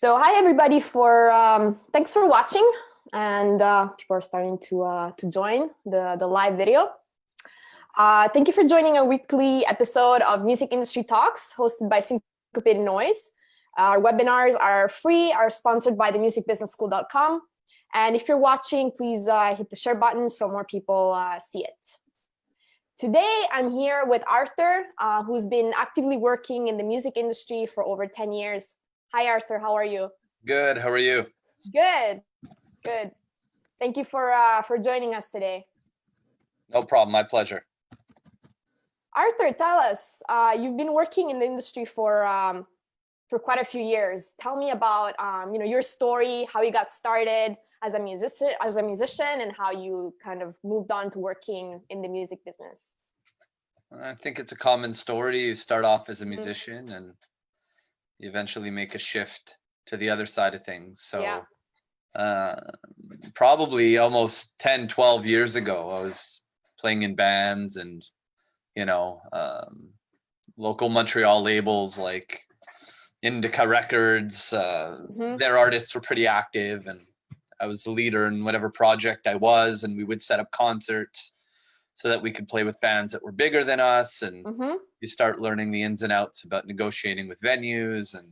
So hi everybody for thanks for watching, and people are starting to join the live video. Thank you for joining a weekly episode of Music Industry Talks hosted by Sincop8ed Noize. Our webinars are free, are sponsored by themusicbusinessschool.com. And if you're watching, please hit the share button so more people see it. Today, I'm here with Arthur, who's been actively working in the music industry for over 10 years. Hi, Arthur. How are you? Good. How are you? Good. Good. Thank you for joining us today. No problem. My pleasure. Arthur, tell us. You've been working in the industry for quite a few years. Tell me about your story, how you got started as a musician, and how you kind of moved on to working in the music business. I think it's a common story. You start off as a musician and you eventually make a shift to the other side of things. So yeah. Probably almost 10, 12 years ago, I was playing in bands and, local Montreal labels like Indica Records. Their artists were pretty active and I was the leader in whatever project I was, and we would set up concerts so that we could play with bands that were bigger than us. And you start learning the ins and outs about negotiating with venues and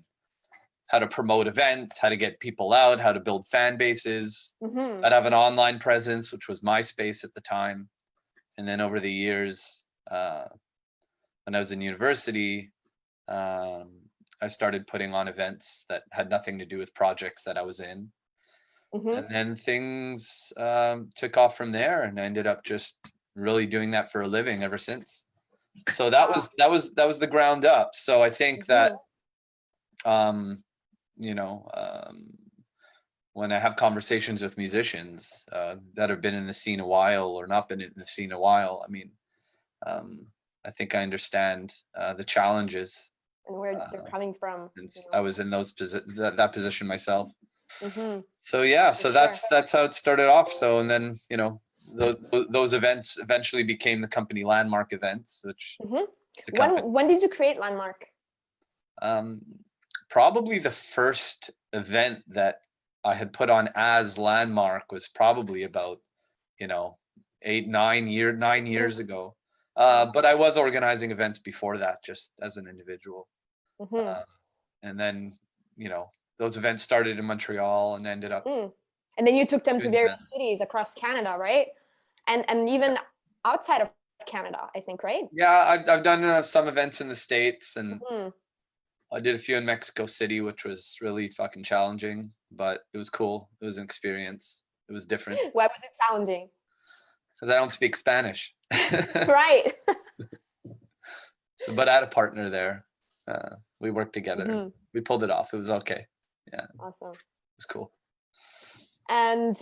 how to promote events, how to get people out, how to build fan bases. I'd have an online presence, which was MySpace at the time. And then over the years, when I was in university, I started putting on events that had nothing to do with projects that I was in. And then things took off from there, and I ended up just really doing that for a living ever since. So that was the ground up. So I think that when I have conversations with musicians that have been in the scene a while or not been in the scene a while, I mean, I think I understand the challenges and where they're coming from. I was in that position myself. So yeah, so that's how it started off. So, and then those events eventually became the company Landmark Events, which when did you create Landmark? Probably the first event that I had put on as Landmark was probably about 9 years ago. But I was organizing events before that, just as an individual. And then those events started in Montreal and ended up. And then you took them to various cities across Canada, right? And even outside of Canada, I think, right? Yeah, I've done some events in the States, and I did a few in Mexico City, which was really fucking challenging, but it was cool. It was an experience. It was different. Why was it challenging? Because I don't speak Spanish. Right. But I had a partner there. We worked together. We pulled it off. It was okay. Yeah. Awesome. It was cool. And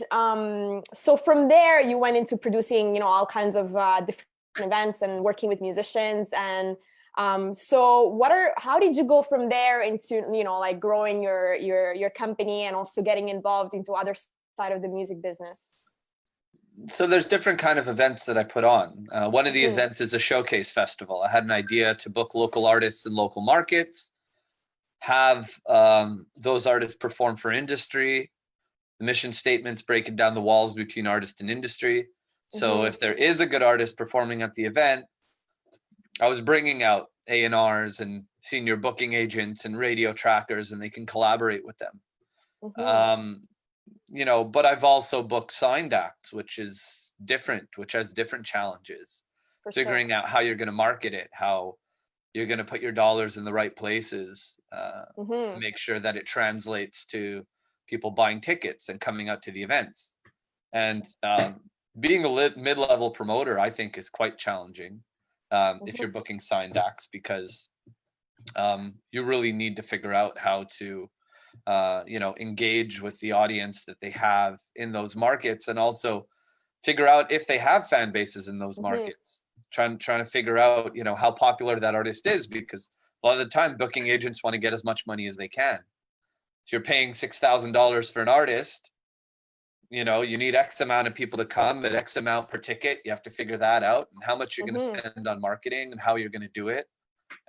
so from there, you went into producing, all kinds of different events and working with musicians. And how did you go from there into, like growing your company and also getting involved into other side of the music business? So there's different kind of events that I put on. One of the events is a showcase festival. I had an idea to book local artists in local markets, have those artists perform for industry. The mission statements breaking down the walls between artist and industry. So if there is a good artist performing at the event, I was bringing out A&Rs and senior booking agents and radio trackers, and they can collaborate with them. But I've also booked signed acts, which is different, which has different challenges. Figuring out how you're going to market it, how you're going to put your dollars in the right places, make sure that it translates to people buying tickets and coming out to the events. And being a mid-level promoter, I think, is quite challenging if you're booking signed acts, because you really need to figure out how to engage with the audience that they have in those markets, and also figure out if they have fan bases in those markets. Trying to figure out how popular that artist is, because a lot of the time booking agents want to get as much money as they can. If you're paying $6,000 for an artist, you need X amount of people to come at X amount per ticket. You have to figure that out, and how much you're going to spend on marketing and how you're going to do it.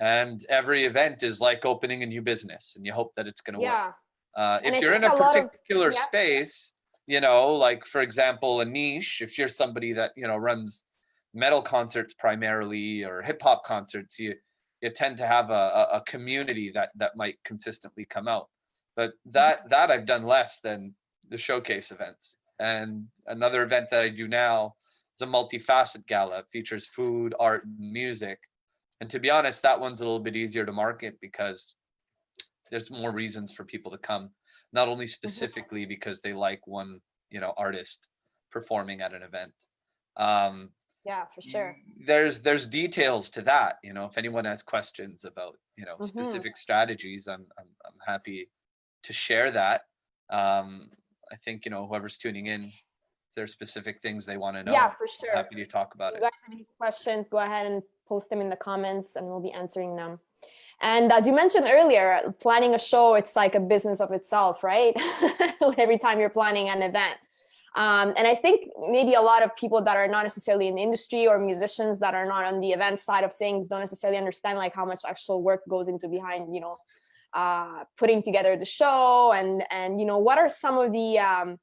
And every event is like opening a new business, and you hope that it's going to work. And If I you're in think a a lot of, particular yeah. space, you know, like for example, a niche, if you're somebody that, you know, runs metal concerts primarily or hip hop concerts, you tend to have a community that might consistently come out. But that I've done less than the showcase events. And another event that I do now is a multifaceted gala. It features food, art, and music. And to be honest, that one's a little bit easier to market because there's more reasons for people to come, not only specifically because they like one, you know, artist performing at an event. Um, Yeah, for sure. there's details to that. You know, if anyone has questions about, you know, specific strategies, I'm happy to share that. I think, you know, whoever's tuning in, there's specific things they want to know. Yeah, for I'm sure. happy to talk about If it. you guys have any questions, go ahead and post them in the comments and we'll be answering them. And as you mentioned earlier, planning a show, it's like a business of itself, right? Every time you're planning an event. And I think maybe a lot of people that are not necessarily in the industry or musicians that are not on the event side of things don't necessarily understand like how much actual work goes into behind, you know, putting together the show and, you know, what are some of the,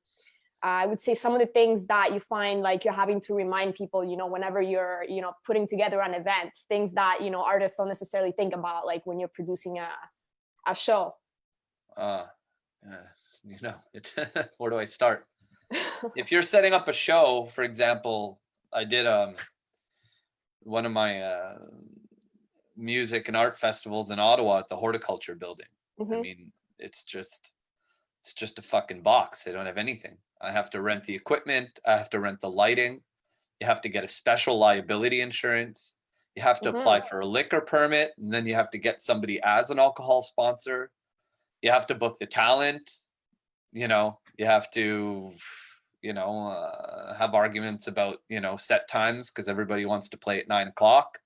I would say some of the things that you find like you're having to remind people, you know, whenever you're, you know, putting together an event, things that, you know, artists don't necessarily think about, like when you're producing a show. You know, where do I start? If you're setting up a show, for example, I did one of my music and art festivals in Ottawa at the Horticulture Building. I mean, it's just a fucking box. They don't have anything. I have to rent the equipment. I have to rent the lighting. You have to get a special liability insurance. You have to apply for a liquor permit, and then you have to get somebody as an alcohol sponsor. You have to book the talent. You know, you have to, you know, have arguments about, you know, set times because everybody wants to play at 9 o'clock.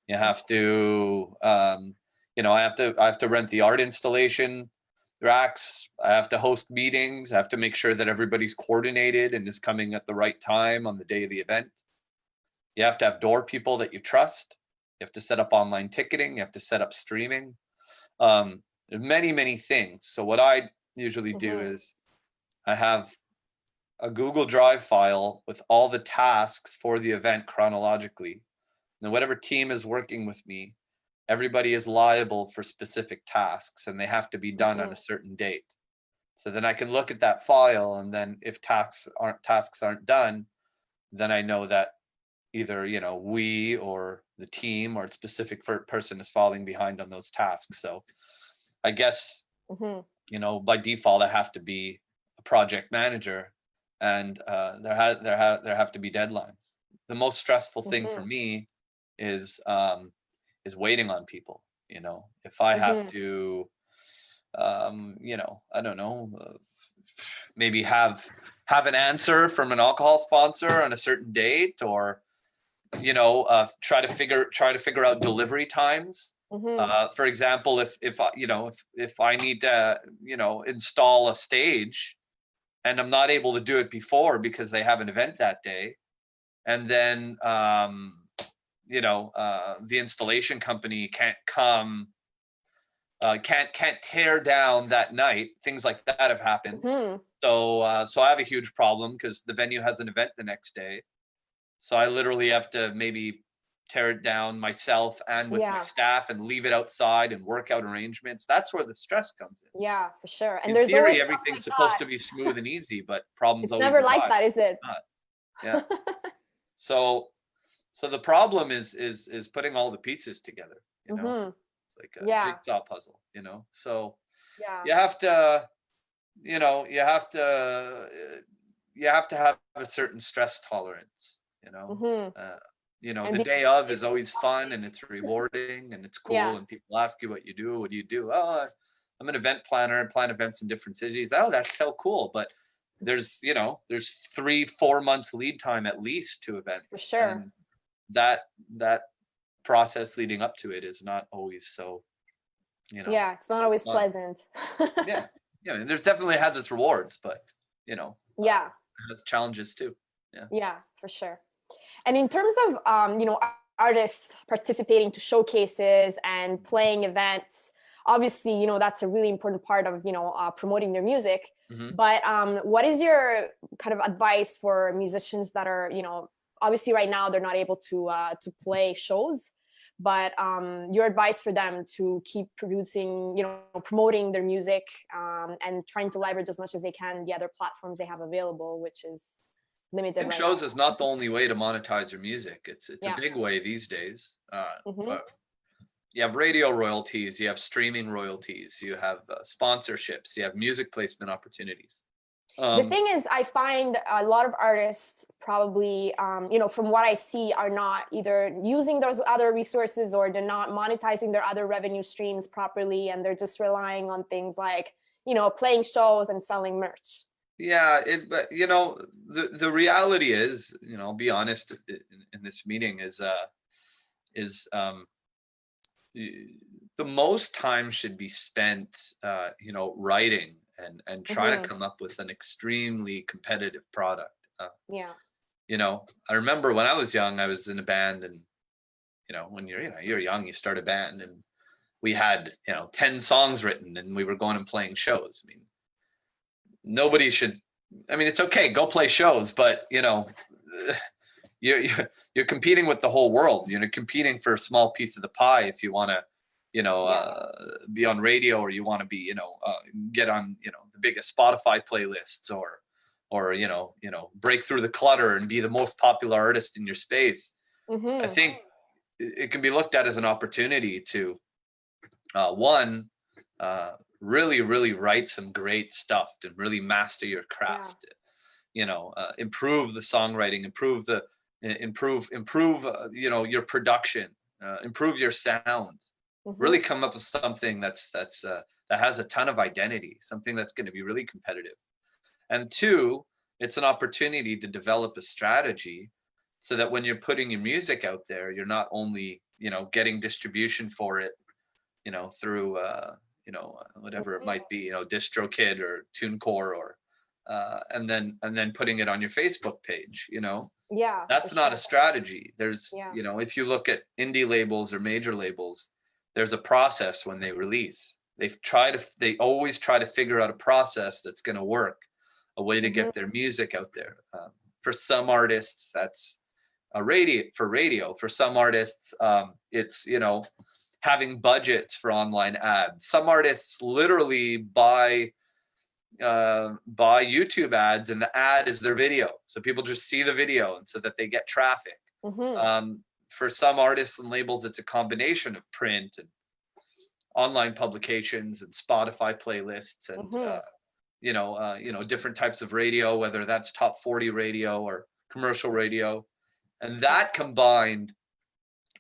You have to, you know, I have to rent the art installation racks. I have to host meetings. I have to make sure that everybody's coordinated and is coming at the right time on the day of the event. You have to have door people that you trust. You have to set up online ticketing. You have to set up streaming. Many, many things. So what I usually do is I have a Google Drive file with all the tasks for the event chronologically. And then whatever team is working with me, everybody is liable for specific tasks and they have to be done on a certain date. So then I can look at that file, and then if tasks aren't done, then I know that either, you know, we or the team or a specific person is falling behind on those tasks. So I guess, you know, by default, I have to be a project manager, and there have to be deadlines. The most stressful thing for me is waiting on people. You know, if I have to, you know, I don't know, maybe have an answer from an alcohol sponsor on a certain date, or, you know, try to figure out delivery times. For example, if I, you know, if I need to, you know, install a stage and I'm not able to do it before because they have an event that day, and then you know, the installation company can't come, can't tear down that night. Things like that have happened. So I have a huge problem because the venue has an event the next day. So I literally have to maybe tear it down myself and with my staff and leave it outside and work out arrangements. That's where the stress comes in. Yeah, for sure. And In there's theory, always everything's supposed to be smooth and easy, but problems it's always never like arise. that, is it? Yeah. So the problem is putting all the pieces together, you know. It's like a jigsaw puzzle, you know. So you have to, you know, you have to have a certain stress tolerance, you know. You know, And the day of is always fun and it's rewarding and it's cool, and people ask you what you do. What do you do? Oh, I'm an event planner. I plan events in different cities. Oh, that's so cool. But there's, you know, there's 3-4 months lead time at least to events. For sure. And that process leading up to it is not always so, you know. Yeah, it's not always pleasant. Yeah, and there's definitely has its rewards, but, you know, it has challenges too. Yeah, for sure. And in terms of you know, artists participating to showcases and playing events, obviously, you know, that's a really important part of, you know, promoting their music. Mm-hmm. But what is your kind of advice for musicians that are, you know, obviously right now they're not able to play shows, but your advice for them to keep producing, you know, promoting their music and trying to leverage as much as they can the other platforms they have available, which is limited And right shows now. is not the only way to monetize your music. It's Yeah. a big way these days. Mm-hmm. You have radio royalties, you have streaming royalties, you have sponsorships, you have music placement opportunities. The thing is, I find a lot of artists probably, you know, from what I see, are not either using those other resources or they're not monetizing their other revenue streams properly, and they're just relying on things like, you know, playing shows and selling merch. Yeah, but you know, the reality is, you know, I'll be honest in this meeting is the most time should be spent, you know, writing and trying to come up with an extremely competitive product. Yeah. You know, I remember when I was young, I was in a band, and you know, when you're young, you start a band, and we had, you know, 10 songs written, and we were going and playing shows. I mean, nobody should. I mean, it's okay, go play shows, but you know, you're you're competing with the whole world. You're competing for a small piece of the pie if you want to, you know, be on radio, or you want to be, you know, get on, you know, the biggest Spotify playlists, or you know, break through the clutter and be the most popular artist in your space. I think it can be looked at as an opportunity to one, really write some great stuff and really master your craft. You know, improve the songwriting, improve you know, your production, improve your sound, really come up with something that has a ton of identity, something that's going to be really competitive. And two, it's an opportunity to develop a strategy so that when you're putting your music out there, you're not only, you know, getting distribution for it, you know, through you know, whatever it might be, you know, DistroKid or TuneCore, or and then putting it on your Facebook page, you know. Yeah, that's not a strategy. There's, Yeah. you know, if you look at indie labels or major labels, there's a process when they release. They always try to figure out a process that's going to work, a way to get their music out there. For some artists, that's a radio. For some artists, it's, you know, having budgets for online ads. Some artists literally buy YouTube ads, and the ad is their video, so people just see the video and so that they get traffic. For some artists and labels, it's a combination of print and online publications and Spotify playlists and you know, different types of radio, whether that's top 40 radio or commercial radio. And that combined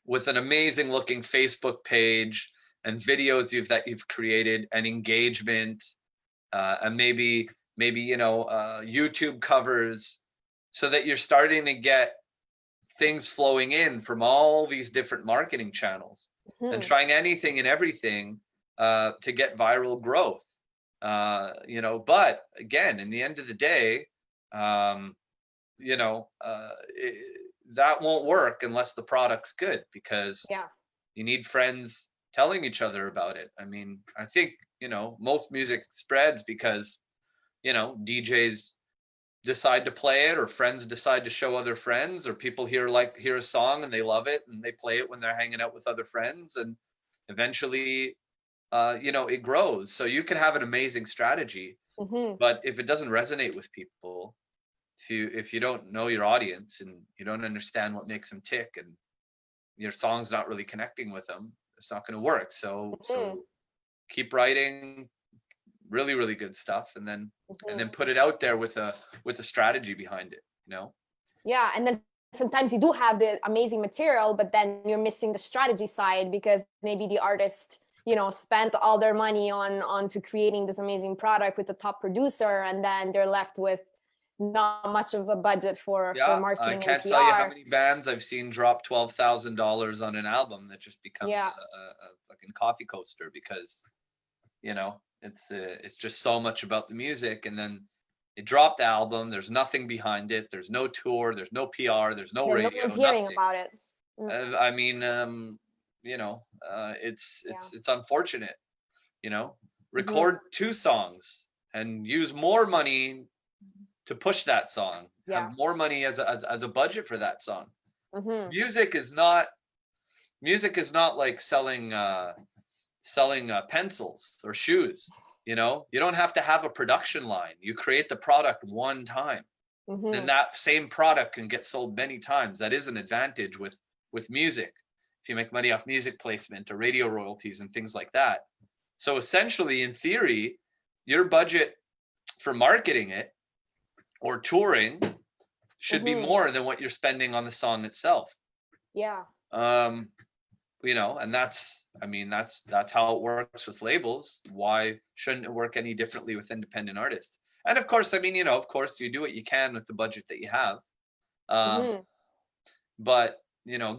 with an amazing looking Facebook page and videos that you've created and engagement, and maybe you know, YouTube covers, so that you're starting to get things flowing in from all these different marketing channels, and trying anything and everything to get viral growth. You know, but again, in the end of the day, you know, that won't work unless the product's good, because you need friends telling each other about it. I mean, I think, you know, most music spreads because, you know, DJs decide to play it, or friends decide to show other friends, or people hear a song and they love it and they play it when they're hanging out with other friends, and eventually you know, it grows. So you can have an amazing strategy, but if it doesn't resonate with people, if you don't know your audience and you don't understand what makes them tick, and your song's not really connecting with them, it's not going to work. So keep writing really good stuff, and then put it out there with a strategy behind it, you know. Yeah, and then sometimes you do have the amazing material, but then you're missing the strategy side, because maybe the artist, you know, spent all their money onto creating this amazing product with the top producer, and then they're left with not much of a budget for marketing and PR. I can't tell you how many bands I've seen drop $12,000 on an album that just becomes a fucking coffee coaster, because, you know, it's just so much about the music, and then they drop the album, there's nothing behind it, there's no tour, there's no PR, there's no radio, no one's hearing about it. I mean, you know, it's unfortunate. record 2 songs and use more money to push that song, have more money as a budget for that song. Music is not like selling pencils or shoes. You don't have to have a production line. You create the product one time, then that same product can get sold many times. That is an advantage with music, if you make money off music placement or radio royalties and things like that. So essentially, in theory, your budget for marketing it or touring should be more than what you're spending on the song itself. Yeah. And that's how it works with labels. Why shouldn't it work any differently with independent artists? And of course, of course you do what you can with the budget that you have. But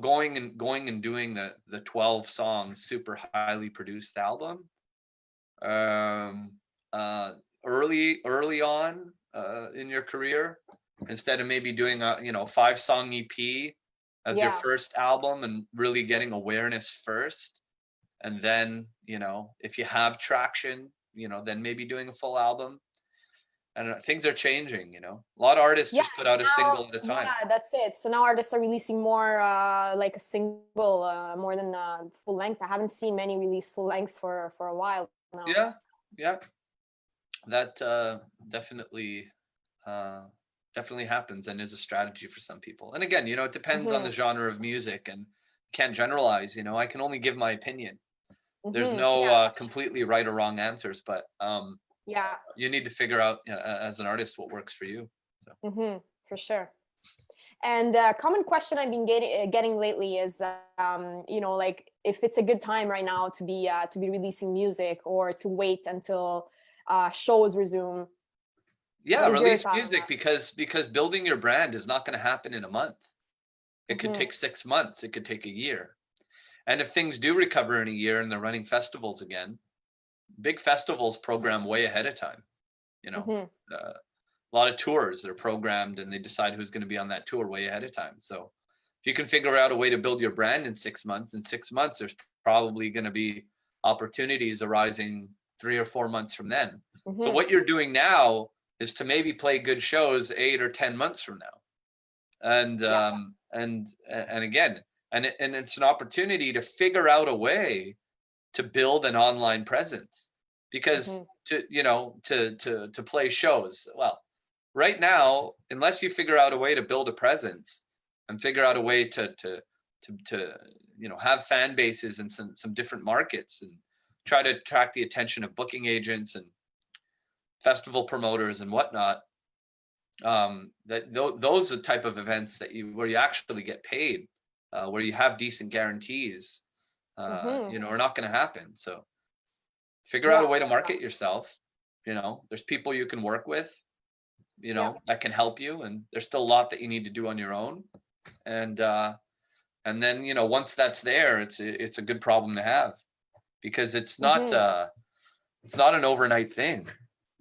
going and doing the 12 songs super highly produced album early on in your career, instead of maybe doing a 5-song EP as your first album and really getting awareness first, and then if you have traction, then maybe doing a full album. And things are changing. A lot of artists just put out a single at a time. Yeah, that's it. So now artists are releasing more like a single, more than full length. I haven't seen many release full length for a while now. Yeah, that definitely happens and is a strategy for some people. And again, it depends on the genre of music, and can't generalize. I can only give my opinion. There's no completely right or wrong answers, but you need to figure out as an artist what works for you. So. For sure. And a common question I've been getting lately is, like if it's a good time right now to be releasing music, or to wait until shows resume. Yeah, release music, because building your brand is not going to happen in a month. It could take 6 months. It could take a year. And if things do recover in a year and they're running festivals again, big festivals program way ahead of time. A lot of tours are programmed, and they decide who's going to be on that tour way ahead of time. So if you can figure out a way to build your brand in 6 months, there's probably going to be opportunities arising 3 or 4 months from then. So what you're doing now is to maybe play good shows 8 or 10 months from now. And again, it's an opportunity to figure out a way to build an online presence, because to play shows, well, right now, unless you figure out a way to build a presence and figure out a way to have fan bases in some different markets, and try to attract the attention of booking agents and festival promoters and whatnot, those are the type of events where you actually get paid, where you have decent guarantees, are not going to happen. So figure out a way to market yourself. There's people you can work with, that can help you, and there's still a lot that you need to do on your own. And then, once that's there, it's a good problem to have, because it's not an overnight thing.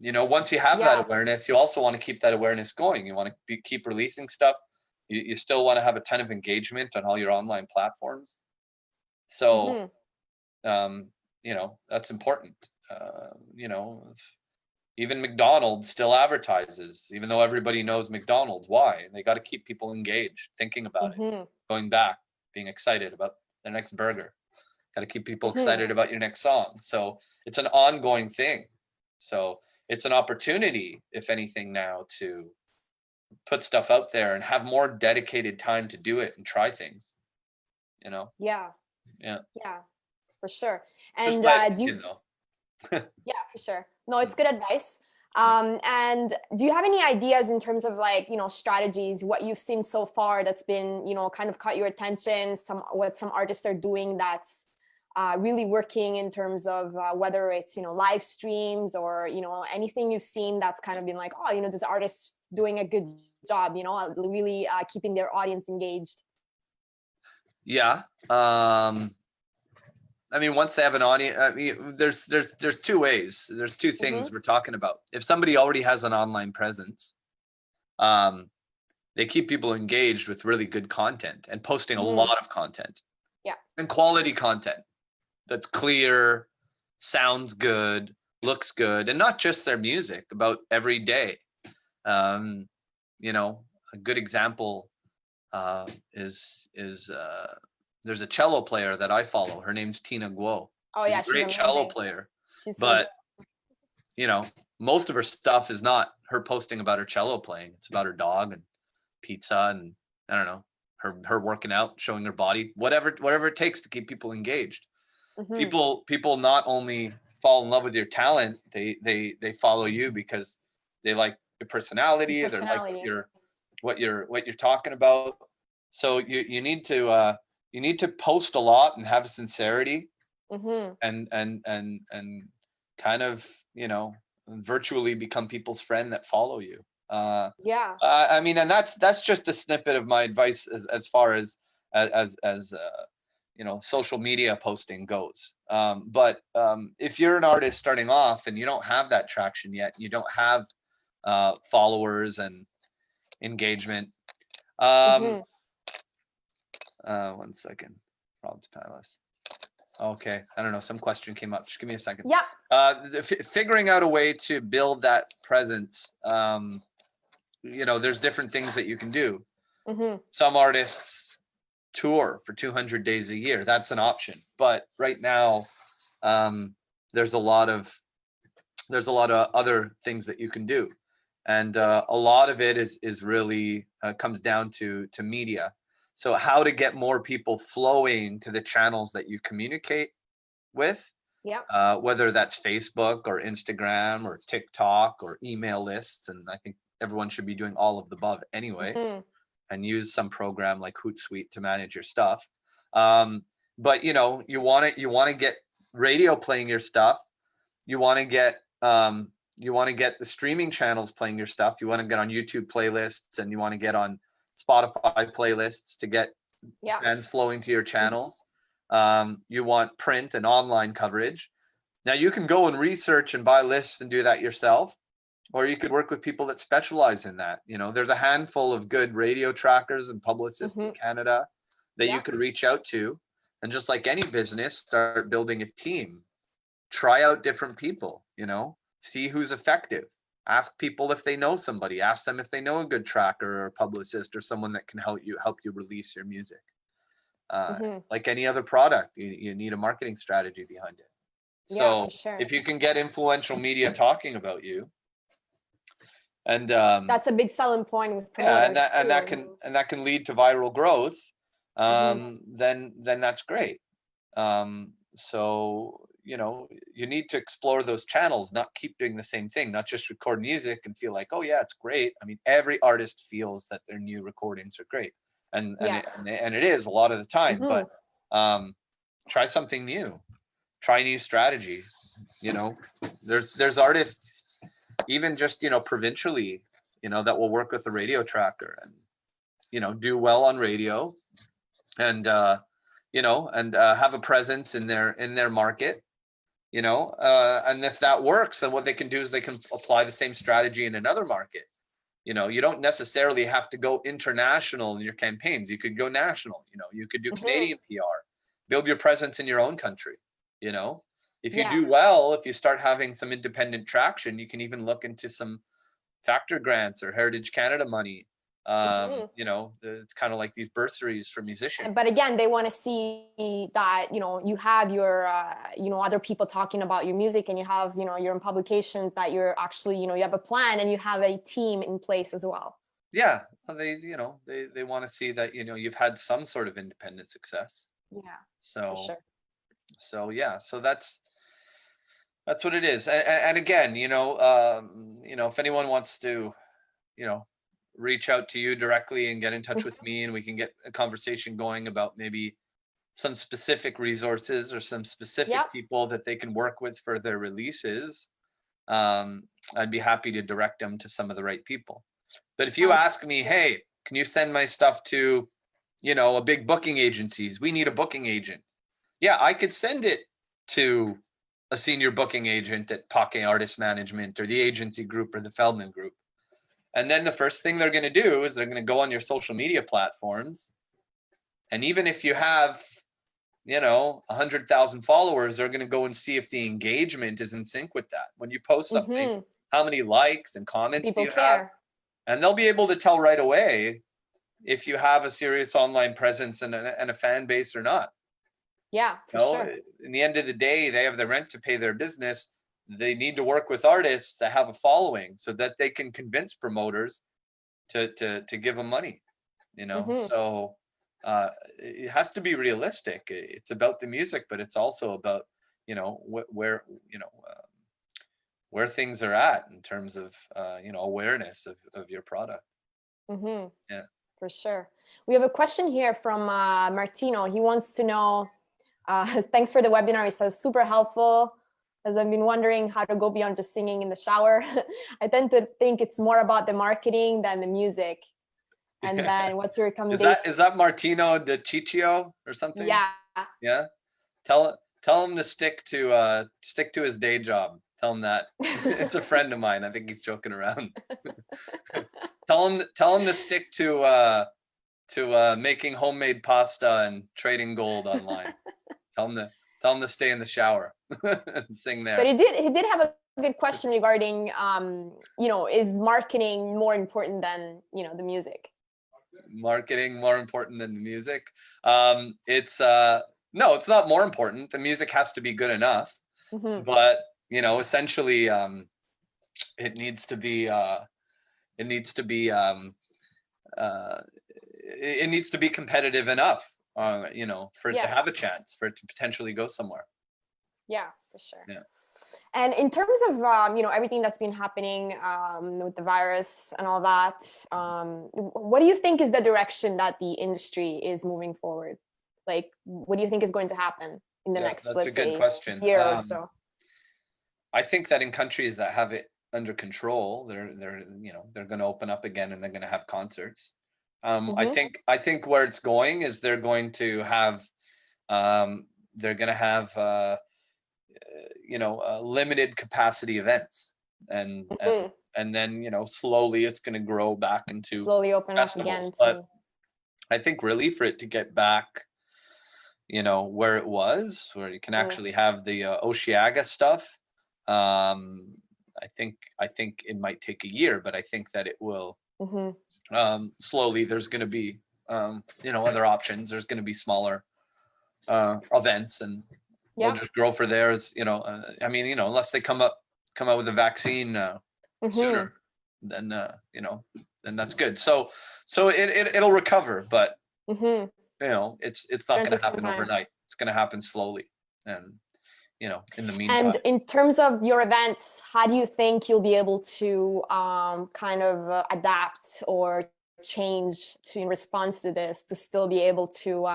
Once you have that awareness, you also want to keep that awareness going. You want to keep releasing stuff. You still want to have a ton of engagement on all your online platforms. So, that's important. Even McDonald's still advertises, even though everybody knows McDonald's. Why? They got to keep people engaged, thinking about it, going back, being excited about their next burger. Got to keep people excited about your next song. So it's an ongoing thing. So it's an opportunity, if anything, now to put stuff out there and have more dedicated time to do it and try things. Yeah, for sure. And for sure. No, it's good advice. And do you have any ideas in terms of strategies, what you've seen so far that's been, kind of caught your attention, what some artists are doing that's really working in terms of whether it's, live streams or, anything you've seen that's kind of been like, oh, this artist doing a good job, really keeping their audience engaged? Yeah. Once they have an audience, there's 2 ways. There's 2 things we're talking about. If somebody already has an online presence, they keep people engaged with really good content and posting a lot of content. Yeah. And quality content that's clear, sounds good, looks good, and not just their music, about every day. You know, a good example is there's a cello player that I follow. Her name's Tina Guo. Oh She's yeah, a she's great amazing. cello player, She's so but you know, most of her stuff is not her posting about her cello playing. It's about her dog and pizza and I don't know, her working out, showing her body, whatever it takes to keep people engaged. People not only fall in love with your talent, they follow you because they like your personality, they like what you're talking about. So you need to post a lot and have sincerity, and kind of, you know, virtually become people's friend that follow you. I mean, and that's just a snippet of my advice as far as you know, social media posting goes. But if you're an artist starting off and you don't have that traction yet, you don't have followers and engagement. 1 second. Problems panelist. Okay, I don't know. Some question came up. Just give me a second. Yeah. Figuring out a way to build that presence. You know, there's different things that you can do. Some artists tour for 200 days a year. That's an option. But right now, there's a lot of other things that you can do, and a lot of it is really comes down to media. So how to get more people flowing to the channels that you communicate with, whether that's Facebook or Instagram or TikTok or email lists. And I think everyone should be doing all of the above anyway, and use some program like Hootsuite to manage your stuff. But you know, you want to get radio playing your stuff. You want to get the streaming channels playing your stuff. You want to get on YouTube playlists, and you want to get on Spotify playlists to get fans flowing to your channels. You want print and online coverage. Now you can go and research and buy lists and do that yourself, or you could work with people that specialize in that. You know, there's a handful of good radio trackers and publicists in Canada that you could reach out to, and just like any business, start building a team. Try out different people, you know, see who's effective. Ask people if they know somebody. Ask them if they know a good tracker or a publicist or someone that can help you release your music. Like any other product, you need a marketing strategy behind it. So if you can get influential media talking about you, and that's a big selling point with promoters, and that can lead to viral growth, then that's great. So you know, you need to explore those channels, not keep doing the same thing, not just record music and feel like, oh yeah, it's great. I mean, every artist feels that their new recordings are great, and it is a lot of the time. But try something new, try new strategy. You know, there's artists, even just, you know, provincially, you know, that will work with the radio tracker and, you know, do well on radio, and you know, and have a presence in their market. You know, and if that works, then what they can do is they can apply the same strategy in another market. You know, you don't necessarily have to go international in your campaigns. You could go national. You know, you could do Canadian PR, build your presence in your own country. You know, if you do well, if you start having some independent traction, you can even look into some factor grants or Heritage Canada money. You know, it's kind of like these bursaries for musicians. But again, they want to see that, you know, you have your, you know, other people talking about your music, and you have, you know, you're in publications, that you're actually, you know, you have a plan and you have a team in place as well. Yeah, they, you know, they want to see that, you know, you've had some sort of independent success. So, yeah, so that's what it is. And again, you know, if anyone wants to, you know, reach out to you directly and get in touch with me, and we can get a conversation going about maybe some specific resources or some specific people that they can work with for their releases, I'd be happy to direct them to some of the right people. But if you ask me, hey, can you send my stuff to, you know, a big booking agencies? We need a booking agent. Yeah, I could send it to a senior booking agent at Pocket Artist Management or the agency group or the Feldman Group. And then the first thing they're going to do is they're going to go on your social media platforms. And even if you have 100,000 followers, they're going to go and see if the engagement is in sync with that. When you post something, how many likes and comments do you have? And they'll be able to tell right away if you have a serious online presence and a fan base or not. Yeah, for sure. In the end of the day, they have the rent to pay their business. They need to work with artists that have a following so that they can convince promoters to give them money, So it has to be realistic. It's about the music, but it's also about, where things are at in terms of, awareness of your product. Yeah. For sure. We have a question here from Martino. He wants to know, thanks for the webinar. He says, super helpful, as I've been wondering how to go beyond just singing in the shower. I tend to think it's more about the marketing than the music. And then what's your recommendation? Is that Martino de Ciccio or something? Yeah. Yeah. Tell him to stick to his day job. Tell him that. It's a friend of mine. I think he's joking around. Tell him to stick to making homemade pasta and trading gold online. Tell him to stay in the shower and sing there. But he did have a good question regarding is marketing more important than the music? Marketing more important than the music? No, it's not more important. The music has to be good enough. But essentially, it needs to be competitive enough, for it to have a chance, for it to potentially go somewhere. Yeah, for sure. Yeah. And in terms of everything that's been happening with the virus and all that, what do you think is the direction that the industry is moving forward? Like, what do you think is going to happen in the next, let's say, year or so? I think that in countries that have it under control, they're going to open up again and they're going to have concerts. I think where it's going is they're going to have limited capacity events, and then slowly it's going to grow back into slowly open festivals. Up again. But I think really for it to get back, where it was, where you can actually have the Oceaga stuff. I think it might take a year, but I think that it will slowly. There's going to be other options. There's going to be smaller events, and we'll just grow for theirs. Unless they come out with a vaccine sooner, then then that's good. So it'll recover, but it's not going to happen overnight. It's going to happen slowly, and in the meantime. And in terms of your events, how do you think you'll be able to kind of adapt or change in response to this, to still be able to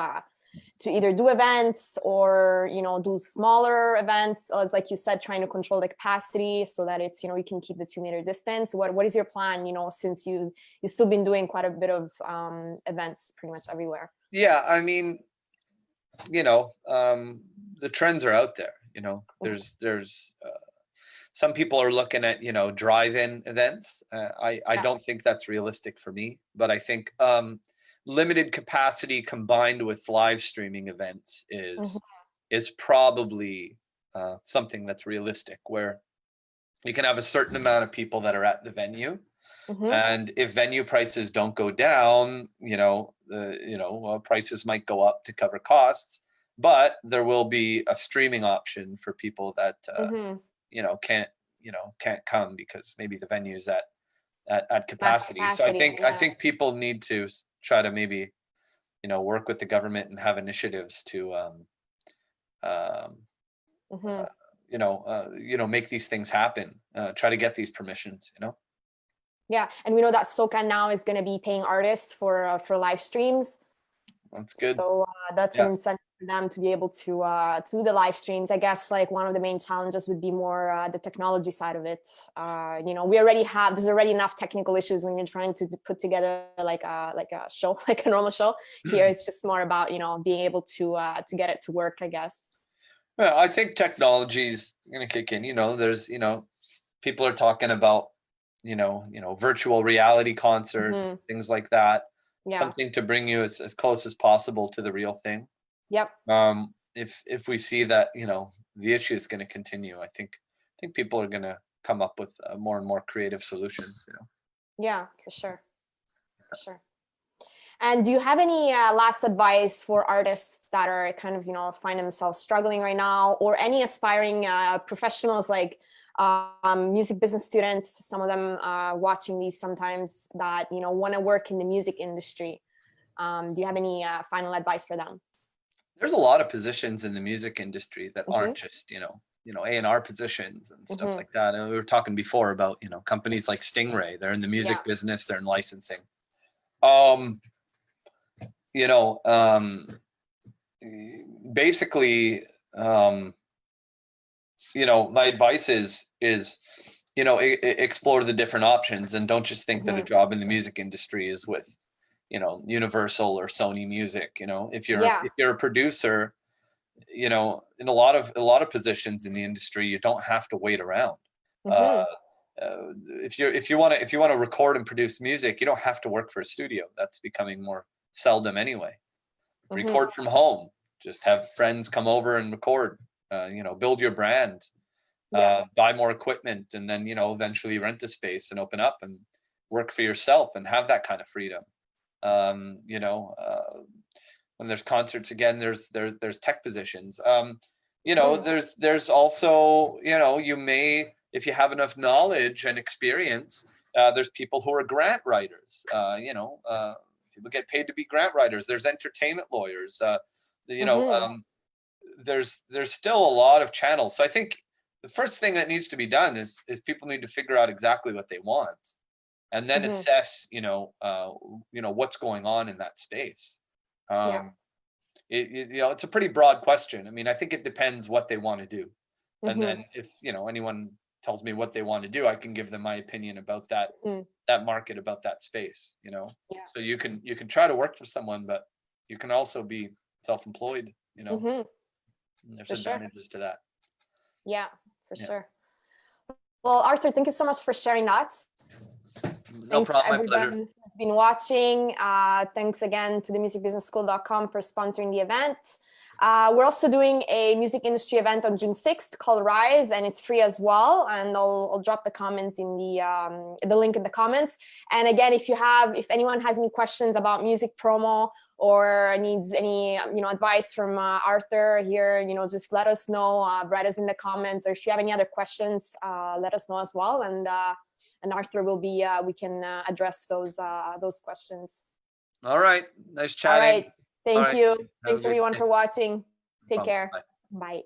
either do events or do smaller events, as like you said, trying to control the capacity so that it's you can keep the 2-meter distance? What is your plan, since you've still been doing quite a bit of events pretty much everywhere? Yeah, I mean, the trends are out there. There's some people are looking at drive-in events. I don't think that's realistic for me, but I think limited capacity combined with live streaming events is probably something that's realistic, where you can have a certain amount of people that are at the venue, and if venue prices don't go down, prices might go up to cover costs. But there will be a streaming option for people that can't come because maybe the venue's at capacity. So I think people need to try to maybe work with the government and have initiatives to make these things happen. Try to get these permissions. Yeah, and we know that SoCan now is going to be paying artists for live streams. That's good. So that's an incentive for them to be able to do the live streams. I guess like one of the main challenges would be more the technology side of it. There's already enough technical issues when you're trying to put together like a show, like a normal show. Here it's just more about being able to get it to work, I guess. Well, I think technology's going to kick in. There's people are talking about virtual reality concerts, things like that. Yeah. Something to bring you as close as possible to the real thing. Yep. If we see that, the issue is going to continue, I think people are going to come up with more and more creative solutions. Yeah, for sure. For sure. And do you have any last advice for artists that are kind of, find themselves struggling right now, or any aspiring professionals like music business students, some of them watching these sometimes, that, want to work in the music industry? Do you have any final advice for them? There's a lot of positions in the music industry that aren't just, A&R positions and stuff like that. And we were talking before about, companies like Stingray. They're in the music business, they're in licensing. Basically, my advice is explore the different options, and don't just think that a job in the music industry is with, Universal or Sony Music. If you're a producer, in a lot of positions in the industry, you don't have to wait around. If you want to record and produce music, you don't have to work for a studio. That's becoming more seldom anyway. Record from home. Just have friends come over and record. Build your brand. Buy more equipment, and then eventually rent a space and open up and work for yourself and have that kind of freedom. When there's concerts, again, there's tech positions. There's also, you may, if you have enough knowledge and experience, there's people who are grant writers. People get paid to be grant writers. There's entertainment lawyers. There's still a lot of channels. So I think the first thing that needs to be done is people need to figure out exactly what they want, and then assess, what's going on in that space. It's a pretty broad question. I mean, I think it depends what they want to do. And then if, anyone tells me what they want to do, I can give them my opinion about that, that market, about that space, So you can try to work for someone, but you can also be self-employed, and there's advantages to that. Yeah, for sure. Well, Arthur, thank you so much for sharing that. No problem, my pleasure. Who's been watching. Thanks again to the musicbusinessschool.com for sponsoring the event. We're also doing a music industry event on June 6th called Rise, and it's free as well. And I'll drop the comments in the link in the comments. And again, if anyone has any questions about music promo or needs any advice from Arthur here, just let us know. Write us in the comments, or if you have any other questions, let us know as well. And Arthur will be, we can address those questions. All right. Nice chatting. All right. Thank you. Thanks everyone for watching. Take care. Bye.